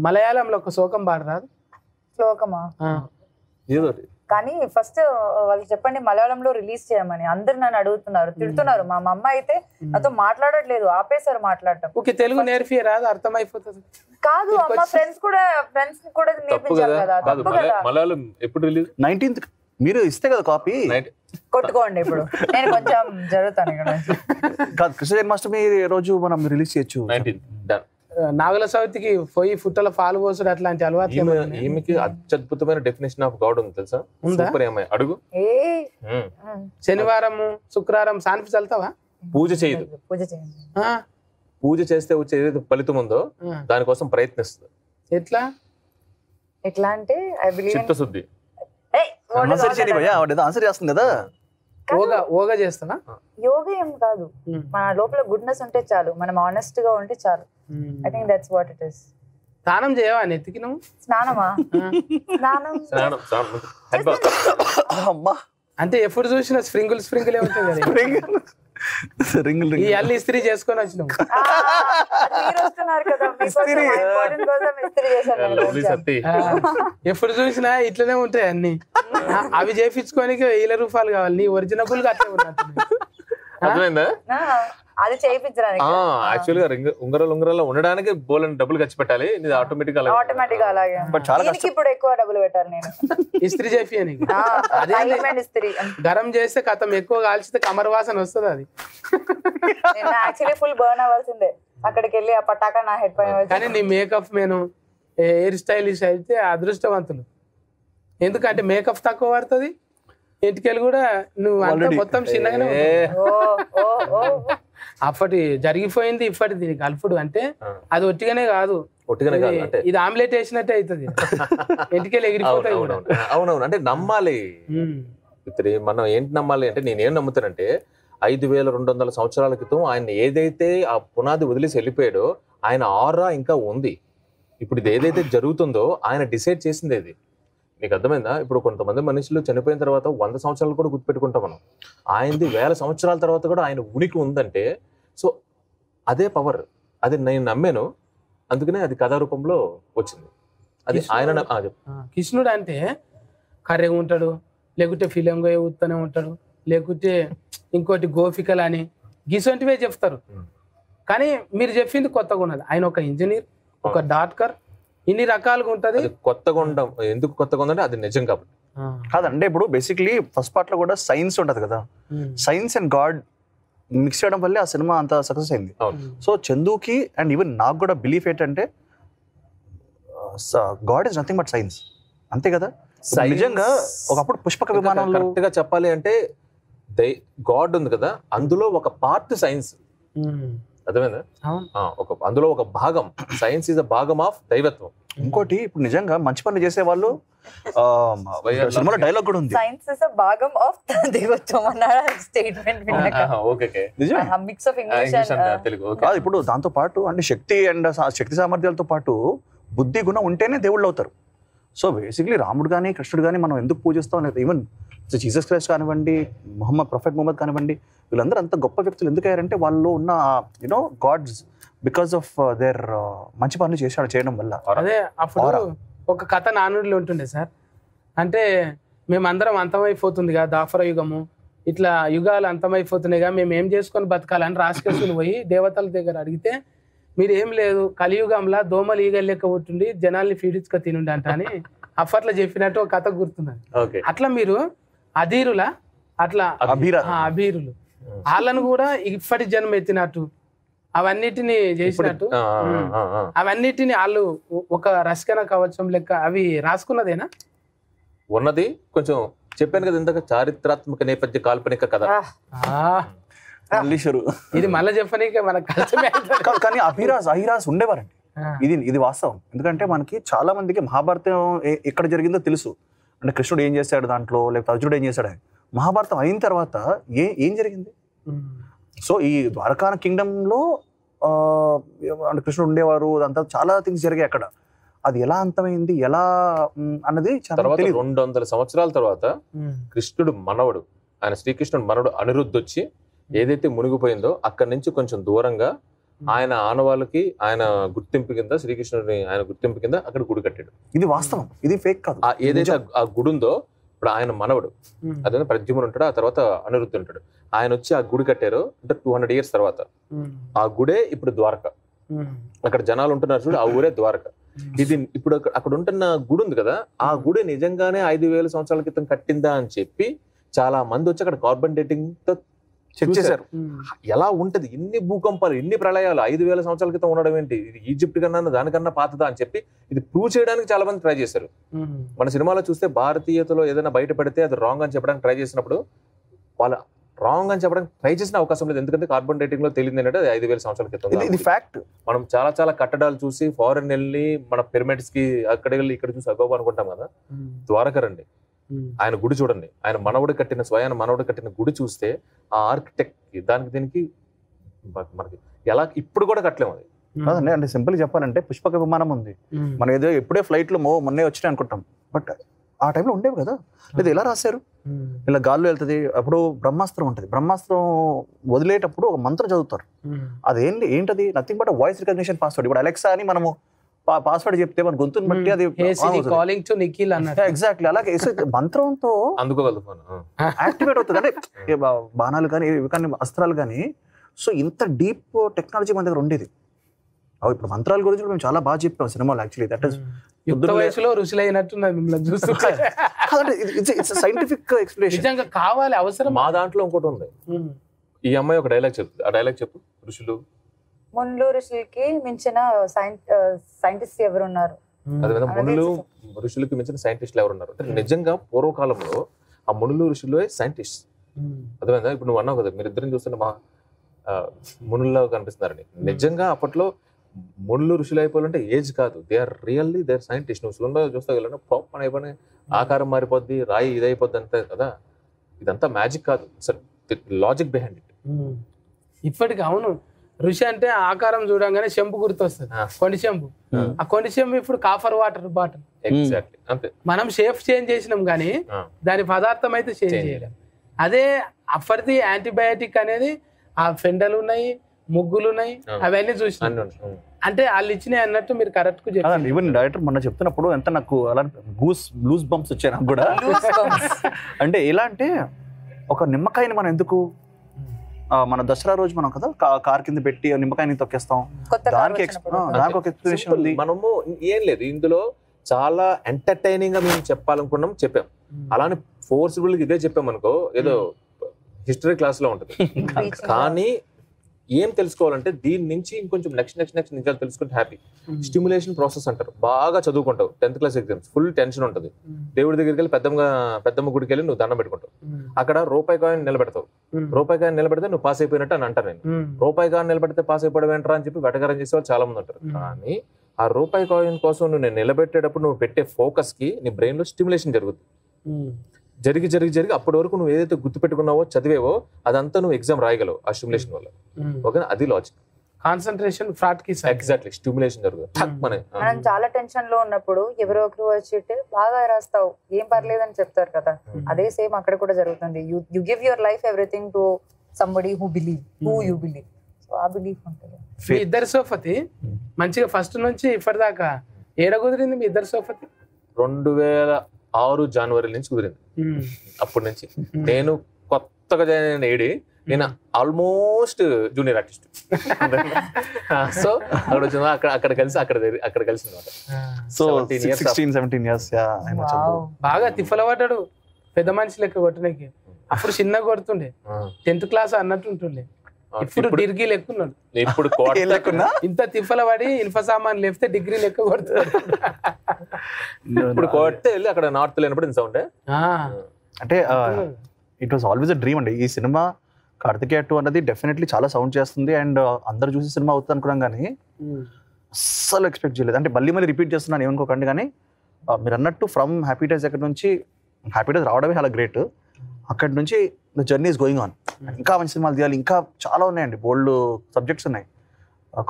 మలయాళంలో ఒక శ్లోకం పాడరాదు? శ్లోకమా? కానీ ఫస్ట్ వాళ్ళు చెప్పండి మలయాళంలో రిలీజ్ చేయమని. అందరు నన్ను అడుగుతున్నారు, తిడుతున్నారు. మా అమ్మ అయితే నాతో మాట్లాడట్లేదు, ఆపేశారు మాట్లాడటం. ఓకే, తెలుగు నేర్పి రాదు, అర్థమైపోతుంది కాదు. అమ్మ ఫ్రెండ్స్ కూడా నేర్పించారు కదా. తప్పు కదా. మలయాళం ఎప్పుడు రిలీజ్? 19th. మీరు ఇస్తే కదా కాపీ కొట్టుకోండి. ఇప్పుడు నేను కొంచెం జరుగుతాను ఇక్కడ. కాదు, కృష్ణ జన్మాష్టమి రోజు మనం రిలీజ్ చేయొచ్చు. 19th. నాగుల చవితికి పోయి ఫుట్టల పాలు పోసుడు అట్లాంటి అలవాట్లు ఈమెకి అత్యద్భుతమైన డెఫినేషన్ ఆఫ్ గాడ్ ఉంది తెలుసా? అడుగు. శనివారము శుక్రవారం సాన్ఫి చల్తావా? పూజ చేయదు. పూజ చేస్తే వచ్చే ఏదైతే ఫలితం ఉందో దానికోసం ప్రయత్నిస్తుంది. ఎట్లా అంటే చిత్తశుద్ధి. ఆన్సర్ చేస్తుంది కదా. యోగా చేస్తావా? యోగా ఏం కాదు, మన లోపల గుడ్నెస్ ఉంటే చాలు, మనం ఆనెస్ట్ గా ఉంటే చాలు. I think that's what it is. స్నానం చేయవా నెత్తికి నువ్వు? స్నానమా? అంటే ఎప్పుడు చూసినా స్ప్రింగుల్ ఉంటుంది కదా. ఈ అల్లి ఇస్త్రీ చేసుకొని వచ్చినావు. ఎప్పుడు చూసినా ఇట్లనే ఉంటాయి అన్ని. అవి చేయించుకోనికి 1000 రూపాయలు కావాలి. నీ ఒరిజినబుల్ గా అట్లే ఉన్నట్టు. అది చేయించడానికి యాక్చువల్ గా ఉంగరాలు ఉండడానికి బోలని డబ్బులు ఖర్చు పెట్టాలి. ఆటోమేటిక్ అలాగే. ఇప్పుడు ఎక్కువ డబ్బులు పెట్టాలి నేను ఇస్త్రీ చేపియనికి. గరం చేస్తే కథం ఎక్కువ కాల్చితే కమర్ వాసన వస్తుంది. అది యాక్చువల్లీ ఫుల్ బర్న్ అవ్వాల్సిందే అక్కడికి వెళ్ళి. ఆ పటాకా నా హెడ్ పైన. కానీ నీ మేకప్ నేను హెయిర్ స్టైలిష్ అయితే అదృష్టవంతులు. ఎందుకంటే మేకప్ తక్కువ పడుతుంది, ఇంటికెళ్ళి కూడా నువ్వు అంతా మొత్తం చిన్నగానే. అప్పటి జరిగిపోయింది ఇప్పటి దీనికి కలుపుడు అంటే అది ఒట్టిగానే కాదు. ఇది ఆమ్లెట్ వేసినట్టే అవుతుంది. ఇంటికెళ్ళి ఎగిరిపోతాయి. అవునవును. అంటే నమ్మాలి. మనం ఏంటి నమ్మాలి అంటే నేనేం నమ్ముతానంటే 5200 సంవత్సరాల క్రితం ఆయన ఏదైతే ఆ పునాది వదిలేసి వెళ్ళిపోయాడో ఆయన ఆరా ఇంకా ఉంది. ఇప్పుడు ఇది ఏదైతే జరుగుతుందో ఆయన డిసైడ్ చేసింది ఇది. మీకు అర్థమైందా? ఇప్పుడు కొంతమంది మనుషులు చనిపోయిన తర్వాత 100 సంవత్సరాలు కూడా గుర్తుపెట్టుకుంటాం మనం. ఆయనది 1000 సంవత్సరాల తర్వాత కూడా ఆయన ఉనికి ఉందంటే సో అదే పవర్. అది నేను నమ్మాను, అందుకనే అది కథా రూపంలో వచ్చింది. అది ఆయన కృష్ణుడు అంటే కర్రెగా ఉంటాడు, లేకుంటే ఫిలింగా ఊతూనే ఉంటాడు, లేకుంటే ఇంకోటి గోపికలు గిసొంటివే చెప్తారు. కానీ మీరు చెప్పింది కొత్తగా ఉన్నది. ఆయన ఒక ఇంజనీర్, ఒక డాక్టర్, ఇన్ని రకాలుగా ఉంటది. కొత్తగా ఉండడం ఎందుకు కొత్తగా ఉందంటే అది నిజం కాబట్టి కాదంటే. ఇప్పుడు బేసిక్లీ ఫస్ట్ పార్ట్ లో కూడా సైన్స్ ఉంటది కదా, సైన్స్ అండ్ గాడ్ మిక్స్ చేయడం వల్లే ఆ సినిమా అంత సక్సెస్ అయింది. సో చందుకి అండ్ ఈవెన్ నాకు కూడా బిలీఫ్ ఏంటంటే God is nothing but science, అంతే కదా. నిజంగా ఒకప్పుడు పుష్పక విమానంలో కరెక్ట్ గా చెప్పాలి అంటే గాడ్ ఉంది కదా, అందులో ఒక పార్ట్ సైన్స్. అర్థమైందా? అందులో ఒక భాగం సైన్స్ ఇస్ అ భాగం ఆఫ్ దైవత్వం. ఇంకోటి ఇప్పుడు నిజంగా మంచి పనులు చేసే వాళ్ళు సినిమాలో డైలాగ్ కూడా ఉంది, సైన్స్ ఇస్ అ భాగం ఆఫ్ దైవత్వం అన్న statement. Mix of English and Telugu. ఇప్పుడు దాంతో పాటు అంటే శక్తి అండ్ శక్తి సామర్థ్యాలతో పాటు బుద్ధి గుణం ఉంటేనే దేవుళ్ళు అవుతారు. సో బేసిక్లీ రాముడు కానీ కృష్ణుడు కానీ మనం ఎందుకు పూజిస్తాం లేదు, ఈవెన్ జీసస్ క్రైస్ట్ కానివ్వండి, ప్రొఫెట్ ముహమ్మద్ కానివ్వండి, వీళ్ళందరూ అంత గొప్ప వ్యక్తులు ఎందుకు అయ్యారంటే వాళ్ళు ఉన్న గాడ్స్ బికాస్ ఆఫ్ దేర్ మంచి పనులు చేయడం వల్ల. అదే అప్పుడు ఒక కథ నానుడిలో ఉంటుండే సార్. అంటే మేమందరం అంతమైపోతుంది కదా దాఫర యుగము, ఇట్లా యుగాలు అంతమైపోతున్నాయిగా, మేము ఏం చేసుకొని బతకాలని రాసుకేసుకుని పోయి దేవతల దగ్గర అడిగితే మీరు ఏం లేదు కలియుగంలా దోమలు ఈగలు లెక్క పుట్టుండి జనాల్ని ఫీడించుక తినుండి అంట అని అప్పట్లో చెప్పినట్టు ఒక కథ గుర్తున్నది. అట్లా మీరు అధీరులా అట్లా అభీరులు వాళ్ళను కూడా ఇప్పటి జన్మ ఎత్తినట్టు అవన్నిటిని చేసినట్టు అవన్నిటిని వాళ్ళు ఒక రసకన కవచం లెక్క అవి రాసుకున్నదేనా? ఉన్నది కొంచెం చెప్పాను కదా ఇంతక చారిత్రాత్మక నేపథ్య కాల్పనిక కథ. ఇది మళ్ళీ చెప్పనీకే మనకు కానీ అహిరాజ్ ఉండేవారండి. ఇది వాస్తవం. ఎందుకంటే మనకి చాలా మందికి మహాభారతం ఎక్కడ జరిగిందో తెలుసు, అంటే కృష్ణుడు ఏం చేశాడు దాంట్లో, లేకపోతే అర్జునుడు ఏం చేశాడు. మహాభారతం అయిన తర్వాత ఏం జరిగింది? సో ఈ ద్వారకా కింగ్డమ్ లో అంటే కృష్ణుడు ఉండేవారు, అదంతా చాలా థింగ్స్ జరిగాయి అక్కడ. అది ఎలా అంతమైంది ఎలా అన్నది 200 సంవత్సరాల తర్వాత కృష్ణుడు మనవడు, ఆయన శ్రీకృష్ణుడు మనవడు అనిరుద్ధ్ వచ్చి ఏదైతే మునిగిపోయిందో అక్కడి నుంచి కొంచెం దూరంగా ఆయన ఆనవాళ్ళకి ఆయన గుర్తింపు కింద శ్రీకృష్ణుడిని ఆయన గుర్తింపు కింద అక్కడ గుడి కట్టాడు. ఇది వాస్తవం, ఇది ఫేక్ కాదు. ఏదైతే ఆ గుడి ఉందో ఇప్పుడు ఆయన మనవడు అదే ప్రద్యుమ్నుడు ఉంటాడు, ఆ తర్వాత అనిరుద్ధుడు ఉంటాడు. ఆయన వచ్చి ఆ గుడి కట్టారు అంటే 200 years తర్వాత. ఆ గుడే ఇప్పుడు ద్వారక. అక్కడ జనాలు ఉంటున్నారు చూడు, ఆ ఊరే ద్వారక. ఇది ఇప్పుడు అక్కడ ఉంటున్న గుడి ఉంది కదా, ఆ గుడి నిజంగానే 5000 సంవత్సరాల క్రితం కట్టిందా అని చెప్పి చాలా మంది వచ్చి అక్కడ కార్బన్ డేటింగ్ తో చెక్ చేశారు. ఎలా ఉంటది, ఇన్ని భూకంపాలు, ఇన్ని ప్రళయాలు 5000 సంవత్సరాల క్రితం ఉండడం ఏంటి, ఇది ఈజిప్ట్ కన్నా దానికన్నా పాతదా అని చెప్పి ఇది ప్రూవ్ చేయడానికి చాలా మంది ట్రై చేశారు. మన సినిమాలో చూస్తే భారతీయతలో ఏదైనా బయట పెడితే అది రాంగ్ అని చెప్పడానికి ట్రై చేసినప్పుడు వాళ్ళ రాంగ్ అని చెప్పడానికి ట్రై చేసిన అవకాశం లేదు. ఎందుకంటే కార్బన్ డేటింగ్ లో తెలియదు ఏంటంటే అది 5000 సంవత్సరాల క్రితం. ఇది ఫ్యాక్ట్. మనం చాలా కట్టడాలు చూసి ఫారెన్ వెళ్ళి మన పిరమిడ్స్ కి అక్కడ వెళ్ళి ఇక్కడ చూసి అగోబ అనుకుంటాం కదా, ద్వారక రండి, ఆయన గుడి చూడండి, ఆయన మనవడు కట్టిన స్వయాన మనవడు కట్టిన గుడి చూస్తే ఆ ఆర్కిటెక్ట్ దానికి దీనికి మనకి ఎలా ఇప్పుడు కూడా కట్టలేము. అది కాదండి, అంటే సింపుల్ చెప్పాలంటే పుష్పక విమానం ఉంది, మనం ఏదో ఎప్పుడే ఫ్లైట్ లో మొన్నే వచ్చినాయి అనుకుంటాం, బట్ ఆ టైంలో ఉండేవి కదా. లేదా ఎలా రాశారు, ఇలా గాల్లో వెళ్తుంది. అప్పుడు బ్రహ్మాస్త్రం ఉంటుంది, బ్రహ్మాస్త్రం వదిలేటప్పుడు ఒక మంత్రం చదువుతారు. ఏంటది nothing but voice recognition password. ఇప్పుడు అలెక్సా అని మనము పాస్వర్డ్ చెప్తే మన గొంతుని బట్టి అది ఎగ్జాక్ట్లీ అలాగే మంత్రంతో యాక్టివేట్ అవుతుంది. అంటే బాణాలు కానీ ఇవి కానీ అస్త్రాలు కానీ. సో ఇంత డీప్ టెక్నాలజీ మన దగ్గర ఉండేది. ఇప్పుడు మంత్రాల గురించి మేము చాలా బాగా చెప్పాం సినిమాలో. యాక్చువల్లీ దట్ ఇస్ వయసులో రుచులైనట్టున్నది మిమ్మల్ని చూస్తుంటే. సైంటిఫిక్ ఎక్స్ప్లెనేషన్ నిజంగా కావాలి, అవసరం. మా దాంట్లో ఇంకోటి ఉంది, ఈ అమ్మాయి ఒక డైలాగ్ చెప్తుంది, ఆ డైలాగ్ చెప్పు. ఋషులు మునులు ఋషులకి మించిన సైంటిస్ట్ ఎవరున్నారు? అదే మునులు ఋషులకి మించిన సైంటిస్టులు ఎవరున్నారు అంటే నిజంగా పూర్వకాలంలో ఆ మునులు ఋషులు సైంటిస్ట్. అదేవిధంగా ఇప్పుడు నువ్వు అన్నావు కదా మీరిద్దరిని చూస్తున్న మా మునుల్లో కనిపిస్తున్నారని. నిజంగా అప్పట్లో మునులు ఋషులు అయిపోవాలంటే ఏజ్ కాదు, they are really they are scientist. నువ్వు సులభంగా చూస్తావు వెళ్ళిన పాప్ అని అయిపోయి ఆకారం మారిపోద్ది, రాయి ఇదైపోద్ది అంతే కదా. ఇదంతా మ్యాజిక్ కాదు, లాజిక్ బిహైండ్ ఇట్. ఇప్పటికి అవును, ఋషి అంటే ఆకారం చూడంగానే చెంపు గుర్తొస్తుంది, కొండి చెంపు. ఆ కొండి చెంపు ఇప్పుడు కాఫర్ వాటర్ బాటిల్. ఎగ్జాక్ట్లీ అంతే. మనం షేప్ చేంజ్ చేసినాం కానీ దాని పదార్థం అయితే చేంజ్ చేయలేం. అదే అప్పటిది యాంటీబయాటిక్ అనేది ఆ ఫెండలు ఉన్నాయి, ముగ్గులు ఉన్నాయి, అవన్నీ చూసినాం. అంటే వాళ్ళు ఇచ్చినాయి అన్నట్టు మీరు కరెక్ట్ గా చెప్పారు. ఈవెన్ డైరెక్టర్ మొన్న చెప్తున్నప్పుడు ఎంత నాకు అలా లూజ్ బంప్స్ వచ్చాయి నాకు కూడా. అంటే ఎలా అంటే ఒక నిమ్మకాయని మనం ఎందుకు మన దసరా రోజు మనం కదా కార్ కింద పెట్టి నిమ్మకాయని తొక్కేస్తాం, దానికి ఒక ఎక్స్ప్లెనేషన్ ఉంది. మనము ఏం లేదు ఇందులో, చాలా ఎంటర్టైనింగ్ గా మేము చెప్పాలనుకున్నాం చెప్పాం. అలానే ఫోర్స్ఫుల్ గా ఇదే చెప్పాం అనుకో ఏదో హిస్టరీ క్లాస్ లో ఉంటుంది. కానీ ఏం తెలుసుకోవాలంటే దీని నుంచి ఇంకొంచెం నెక్స్ట్ నిజాలు తెలుసుకుంటే హ్యాపీ. స్టిమ్యులేషన్ ప్రాసెస్ అంటారు. బాగా చదువుకుంటావు 10th class exams, full tension ఉంటుంది. దేవుడి దగ్గరికి వెళ్ళి పెద్దమ్మ గుడికి వెళ్ళి నువ్వు దండం పెట్టుకుంటావు. అక్కడ రూపాయి కాయిన్ నిలబెడతావు. రూపాయి కాయిన్ నిలబెడితే నువ్వు పాస్ అయిపోయినట్టు అని అంటారు. నేను రూపాయి కాయిన్ నిలబెడితే పాస్ అయిపోవడం ఏంట్రా అని చెప్పి వెటకారం చేసే వాళ్ళు చాలా మంది ఉంటారు. కానీ ఆ రూపాయి కాయిన్ కోసం నువ్వు నిలబెట్టేటప్పుడు నువ్వు పెట్టే ఫోకస్ కి నీ బ్రెయిన్ లో స్టిమ్యులేషన్ జరుగుతుంది. జరిగి అప్పటి వరకు నువ్వు ఏదైతే గుర్తు పెట్టుకున్నావో చదివేవో అదంతా నువ్వు ఎగ్జామ్ రాయగలవు ఆ స్టిమ్యులేషన్ వల్ల. ఓకేనా, అది లాజిక్. కాన్సన్ట్రేషన్ ఫ్రాట్ కి ఎగ్జాక్ట్లీ స్టిమ్యులేషన్ జరుగుతుంది. మనం చాలా టెన్షన్ లో ఉన్నప్పుడు ఎవరో ఒకరు వచ్చి బాగా రాస్తావు ఏం పర్లేదని చెప్తారు కదా, అదే సేమ్ అక్కడ కూడా జరుగుతుంది. You give your life everything to somebody who you believe. So ఆ బిలీఫ్ ఉంటుంది. మీ ఇద్దరు సోఫతి మంచిగా ఫస్ట్ నుంచి ఇప్పటిదాకా ఏడ కుదిరింది మీ ఇద్దరు సోఫతి? 2006 జనవరి నుంచి కుదిరింది. అప్పటి నుంచి నేను కొత్తగా జాయిన్ అయిన ఏడి, నేను ఆల్మోస్ట్ జూనియర్ ఆర్టిస్ట్. సో అక్కడ వచ్చిన అక్కడ కలిసి సో 16-17 years బాగా తిఫలపడ్డాడు పెద్ద మనిషి లెక్క కొట్టడానికి. అప్పుడు చిన్నగా కొడుతుండే, 10th క్లాస్ అన్నట్టు ఉంటుండే. ఇప్పుడు డిగ్రీ లెక్కున్నాడు. ఇప్పుడు ఇంత తిఫల పడి ఇన్ఫ సామాన్ లేపితే డిగ్రీ లెక్క కొడుతున్నాడు. ఇప్పుడు కొడితే వెళ్ళి అక్కడ నార్త్ లేనప్పుడు ఇంత ఉండే. అంటే it was always a dream అండి. ఈ సినిమా కార్తికేయ 2 అన్నది డెఫినెట్లీ చాలా సౌండ్ చేస్తుంది అండ్ అందరు చూసి సినిమా అవుతుంది అనుకున్నాం కానీ అస్సలు ఎక్స్పెక్ట్ చేయలేదు. అంటే మళ్ళీ రిపీట్ చేస్తున్నాను ఏమనుకోకండి, కానీ మీరు అన్నట్టు ఫ్రమ్ హ్యాపీ డేస్ అక్కడ నుంచి హ్యాపీ డేస్ రావడమే చాలా గ్రేట్. అక్కడి నుంచి the journey is going on. ఇంకా మంచి సినిమాలు తీయాలి, ఇంకా చాలా ఉన్నాయండి, బోల్డ్ సబ్జెక్ట్స్ ఉన్నాయి,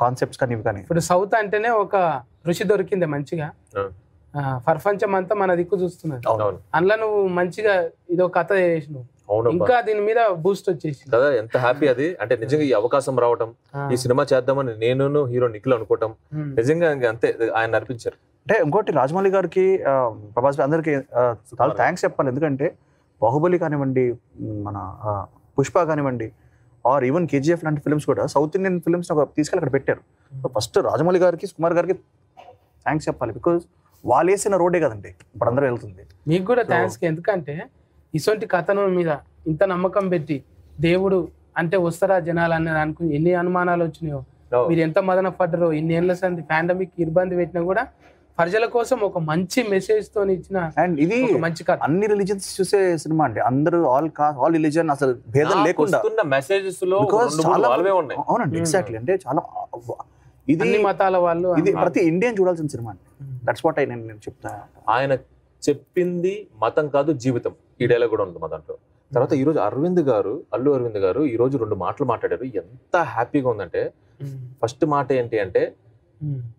కాన్సెప్ట్స్ కానీ ఇవి కానీ. ఇప్పుడు సౌత్ అంటేనే ఒక రుచి దొరికింది మంచిగా, ప్రపంచం అంతా మన దిక్కు చూస్తున్నది. అందులో నువ్వు మంచిగా ఇదో కథ చేసినావు, ఇంకా దీని మీద బూస్ట్ వచ్చేసి కదా. ఎంత హ్యాపీ అది. అంటే నిజంగా ఈ అవకాశం రావటం, ఈ సినిమా చేద్దామని నేను హీరో నిఖిల్ అనుకోవటం నిజంగా అంతే ఆయన నడిపించారు. అంటే ఇంకోటి రాజమౌళి గారికి, ప్రభాస్ అందరికి చాలా థ్యాంక్స్ చెప్పాలి. ఎందుకంటే బాహుబలి కానివ్వండి, మన పుష్ప కానివ్వండి, ఆర్ ఈవెన్ కేజీఎఫ్ లాంటి ఫిల్మ్స్ కూడా సౌత్ ఇండియన్ ఫిల్మ్స్ తీసుకెళ్ళి అక్కడ పెట్టారు. సో ఫస్ట్ రాజమౌళి గారికి, కుమార్ గారికి థ్యాంక్స్ చెప్పాలి. బికాజ్ వాళ్ళు వేసిన రోడ్డే కదండి ఇప్పుడు అందరూ వెళ్తుంది. మీకు కూడా థ్యాంక్స్. ఎందుకంటే ఇటువంటి కథను మీద ఇంత నమ్మకం పెట్టి దేవుడు అంటే వస్తారా జనాలు అన్నది అనుకుని ఎన్ని అనుమానాలు వచ్చినాయో, మీరు ఎంత మదన పడ్డారో, ఇన్ని ఏళ్ళ సంది పాండమిక్ ఇబ్బంది పెట్టినా కూడా ప్రజల కోసం ఒక మంచి మెసేజ్ తో ఇచ్చిన. అండ్ ఇది మంచి కథ, అన్ని రిలీజియన్స్ చూసే సినిమా అండి. అందరూ ఆల్ రిలీజియన్ అసలు భేదం లేకుండా మెసేజెస్ లో ఉన్నాయి. అవునండి, ఎగ్జాక్ట్లీ. అంటే చాలా ఇది అన్ని మతాల వాళ్ళు, ఇది ప్రతి ఇండియన్ చూడాల్సిన సినిమా అండి. దట్స్ వాట్ నేను చెప్తా. ఆయన చెప్పింది మతం కాదు జీవితం, ఈ డైలాగ్ కూడా ఉంది మా దాంట్లో. తర్వాత ఈ రోజు అల్లు అరవింద్ గారు ఈ రోజు 2 మాటలు మాట్లాడారు, ఎంత హ్యాపీగా ఉందంటే. ఫస్ట్ మాట ఏంటి అంటే,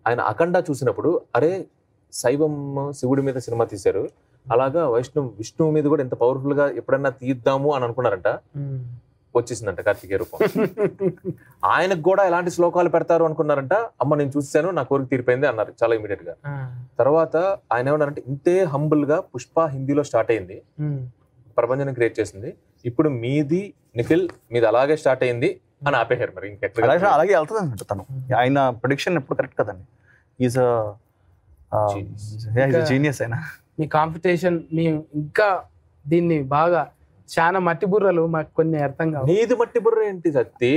ఆయన అఖండ చూసినప్పుడు అరే శైవం శివుడి మీద సినిమా తీశారు, అలాగా విష్ణువు మీద కూడా ఎంత పవర్ఫుల్ గా ఎప్పుడన్నా తీద్దాము అని అనుకున్నారంట. వచ్చేసిందంట కార్తికేయ రూపం. ఆయనకు కూడా ఎలాంటి శ్లోకాలు పెడతారు అనుకున్నారంట. అమ్మ నేను చూసాను, నా కోరిక తీరిపోయింది అన్నారు చాలా ఇమీడియట్ గా. తర్వాత ఆయన ఏమన్నారంటే, ఇంతే హంబుల్ గా పుష్ప హిందీలో స్టార్ట్ అయింది, ప్రపంచాన్ని క్రియేట్ చేసింది, ఇప్పుడు మీది నిఖిల్ మీది అలాగే స్టార్ట్ అయింది అని ఆపేశారు. మరి ఇంకెట్లా అలాగే వెళ్తుంది అన్నట్టు తను. ఆయన ప్రెడిక్షన్ ఎప్పుడు కరెక్ట్ కదండి. Is genius. అయినా మీ కాంపిటీషన్ మీ ఇంకా దీన్ని బాగా చాలా మట్టి బుర్రలు మాకు కొన్ని అర్థం కావు. నీది మట్టి బుర్ర ఏంటి సత్తి,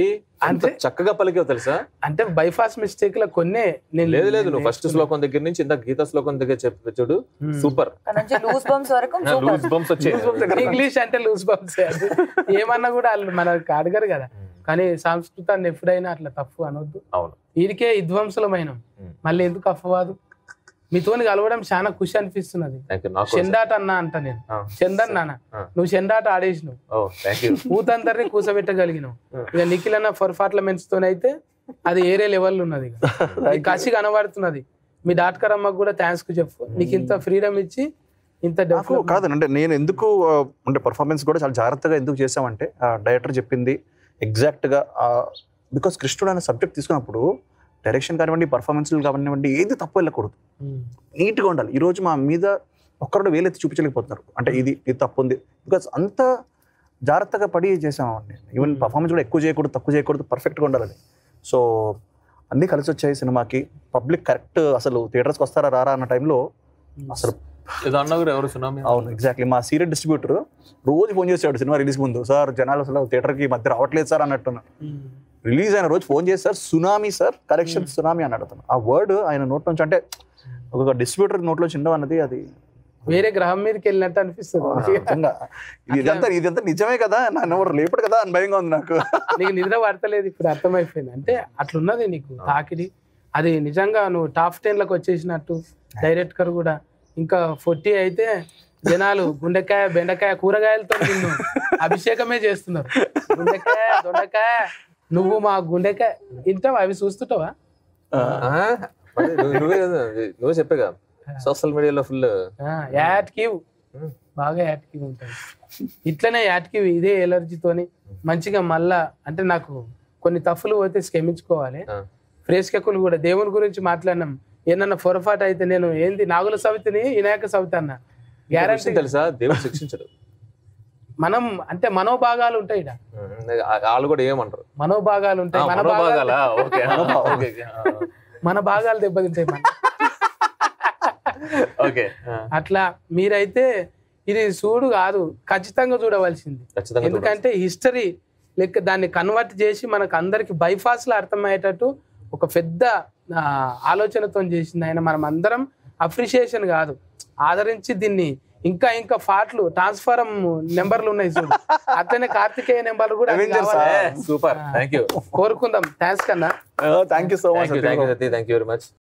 అంటే చక్కగా పలికేవు తెలుసా. అంటే బైపాస్ మిస్టేక్ లో కొన్ని లేదు నువ్వు ఫస్ట్ శ్లోకం దగ్గర నుంచి ఇంత గీత శ్లోకం దగ్గర చెప్పి చూడు, సూపర్. లూజ్ బంప్స్ వచ్చాయి. ఇంగ్లీష్ అంటే లూజ్ బంప్స్, ఏమన్నా కూడా వాళ్ళు మనకు అడగరు కదా. కానీ సంస్కృతాన్ని ఎప్పుడైనా అట్లా తప్పు అనొద్దు. అవును, వీరికే విధ్వంసులమైన మళ్ళీ ఎందుకు అఫవాదు. మీతోని కలవడం చాలా ఖుషి అనిపిస్తున్నది. Thank you. నాకు చెండాట అన్నా అంట నేను, చందన్ నాన్న నువ్వు చెండాట ఆడేసినావు, థ్యాంక్ యూ. ఊతందరినీ కూసబెట్టగలిగినావు. ఇక నిఖిల్ అన్న పర్ఫార్మెన్స్ తోనైతే అది ఏరే లెవెల్ ఉన్నది, కసి కనబడుతున్నది. మీ డాక్టర్ అమ్మకు కూడా థ్యాంక్స్ కు చెప్పు, నీకు ఇంత ఫ్రీడమ్ ఇచ్చి ఇంత కాదు అంటే నేను ఎందుకు అంటే పర్ఫార్మెన్స్ కూడా చాలా జాగ్రత్తగా ఎందుకు చేసామంటే డైరెక్టర్ చెప్పింది ఎగ్జాక్ట్గా. బికాస్ కృష్ణుడు అనే సబ్జెక్ట్ తీసుకున్నప్పుడు డైరెక్షన్ కానివ్వండి, పర్ఫార్మెన్స్లు కానివ్వండి, ఏది తప్పు వెళ్ళకూడదు, నీట్గా ఉండాలి. ఈరోజు మా మీద ఒక్కరు వేలెత్తి చూపించలేకపోతున్నారు, అంటే ఇది తప్పు ఉంది. బికాస్ అంత జాగ్రత్తగా పడి చేసామండి. ఈవెన్ పర్ఫార్మెన్స్ కూడా ఎక్కువ చేయకూడదు, తక్కువ చేయకూడదు, పర్ఫెక్ట్గా ఉండాలని. సో అన్నీ కలిసి వచ్చాయి సినిమాకి. పబ్లిక్ కరెక్ట్ అసలు థియేటర్స్కి వస్తారా రారా అన్న టైంలో అసలు ఎవరు సునామీ. అవును, ఎగ్జాక్ట్లీ. మా సీరియల్ డిస్ట్రిబ్యూటర్ రోజు ఫోన్ చేసాడు సినిమా రిలీజ్ ముందు, సార్ జనాలు అసలు థియేటర్కి మధ్య రావట్లేదు సార్ అన్నట్టున్నా. రిలీజ్ అయిన రోజు ఫోన్ చేసి sir tsunami sir, correction tsunami అని అడుగుతాను. ఆ వర్డ్ ఆయన నోట్ నుంచి, అంటే ఒక డిస్ట్రిబ్యూటర్ నోట్లో చిన్న అన్నది అది వేరే గ్రహం మీదకి వెళ్ళినట్టు అనిపిస్తుంది. ఇదంతా నిజమే కదా, నన్ను ఎవరు లేపడు కదా అని భయంగా ఉంది నాకు. నీకు నిద్ర పడతలేదు ఇప్పుడు, అర్థమైపోయింది. అంటే అట్లున్నది నీకు తాకిడి. అది నిజంగా నువ్వు టాప్ 10 లకు వచ్చేసినట్టు. డైరెక్టర్ కూడా ఇంకా 40 అయితే జనాలు గుండెకాయ బెండకాయ కూరగాయలతో నిన్ను అభిషేకమే చేస్తున్నారు. గుండెకాయ దొండకాయ, నువ్వు మా గుండెకాయ తింటావా? అవి చూస్తుంటావా? నువ్వే చెప్పేగా సోషల్ మీడియాలో ఫుల్ యాక్టివ్, బాగా యాక్టివ్ ఉంటాయి. ఇట్లనే యాక్టివ్ ఇదే ఎలర్జీతోని మంచిగా మళ్ళా. అంటే నాకు కొన్ని తప్పులు పోతే క్షమించుకోవాలి. ప్రేక్షకులు కూడా దేవుని గురించి మాట్లాడినాం, ఏమన్నా పొరపాటు అయితే నేను ఏంది నాగుల సవితిని వినాయక సవితి అన్న గ్యారంటీ తెలుసా, దేవుడు శిక్షించడు. మనం అంటే మనోభాగాలు ఉంటాయి, వాళ్ళు కూడా ఏమంటారు, మనోభాగాలు ఉంటాయి, మన భాగాలు దెబ్బతింటాయి మన. అట్లా మీరైతే ఇది చూడు కాదు, ఖచ్చితంగా చూడవలసింది. ఎందుకంటే హిస్టరీ లెక్క దాన్ని కన్వర్ట్ చేసి మనకు అందరికి బైఫాస్ లో అర్థమయ్యేటట్టు ఒక పెద్ద ఆలోచనతో చేసింది ఆయన. మనం అందరం అప్రిషియేషన్ కాదు, ఆదరించి దీన్ని ఇంకా ఇంకా పాటలు ట్రాన్స్ఫారం నెంబర్లు ఉన్నాయి చూడు, అట్లనే కార్తికేయ నెంబర్లు కూడా సూపర్. థ్యాంక్ యూ, కోరుకుందాం. థ్యాంక్స్ కన్నా. Thank you so much. Thank you very much.